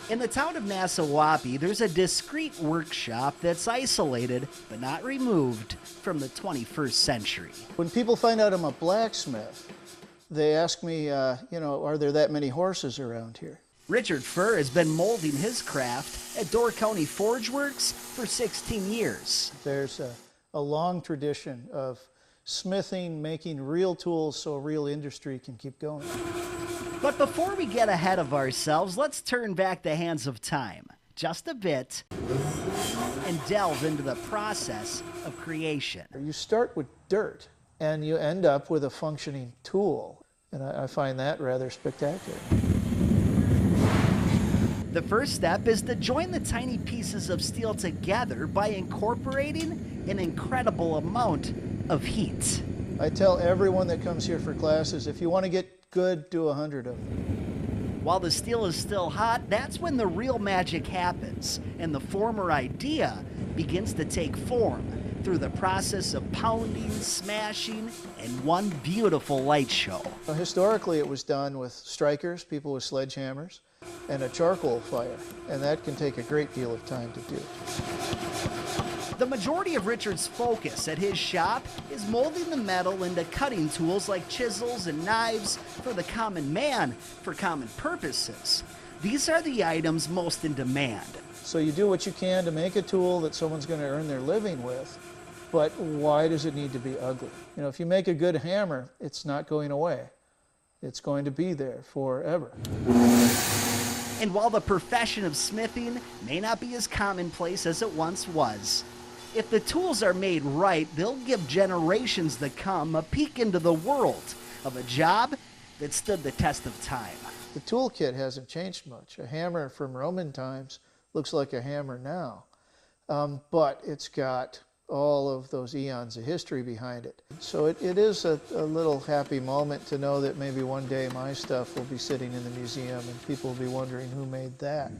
In the town of Nassawapi, there's a discreet workshop that's isolated but not removed from the 21st century. When people find out I'm a blacksmith, they ask me, are there that many horses around here? Richard Furr has been molding his craft at Door County Forge Works for 16 years. There's a long tradition of smithing, making real tools so real industry can keep going. But before we get ahead of ourselves, let's turn back the hands of time just a bit and delve into the process of creation. You start with dirt and you end up with a functioning tool, and I find that rather spectacular. The first step is to join the tiny pieces of steel together by incorporating an incredible amount of heat. I tell everyone that comes here for classes, if you want to get good, do 100 of them. While the steel is still hot, that's when the real magic happens, and the former idea begins to take form through the process of pounding, smashing, and one beautiful light show. Historically, it was done with strikers, people with sledgehammers, and a charcoal fire, and that can take a great deal of time to do. The majority of Richard's focus at his shop is molding the metal into cutting tools like chisels and knives for the common man for common purposes. These are the items most in demand. So you do what you can to make a tool that someone's going to earn their living with, but why does it need to be ugly? You know, if you make a good hammer, it's not going away. It's going to be there forever. And while the profession of smithing may not be as commonplace as it once was, if the tools are made right, they'll give generations to come a peek into the world of a job that stood the test of time. The toolkit hasn't changed much. A hammer from Roman times looks like a hammer now, but it's got all of those eons of history behind it. So it is a little happy moment to know that maybe one day my stuff will be sitting in the museum and people will be wondering who made that.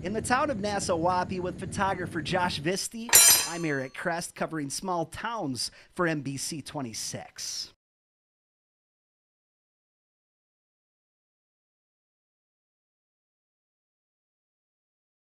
In the town of Nassawapi with photographer Josh Visti, I'm Eric Crest covering small towns for NBC 26.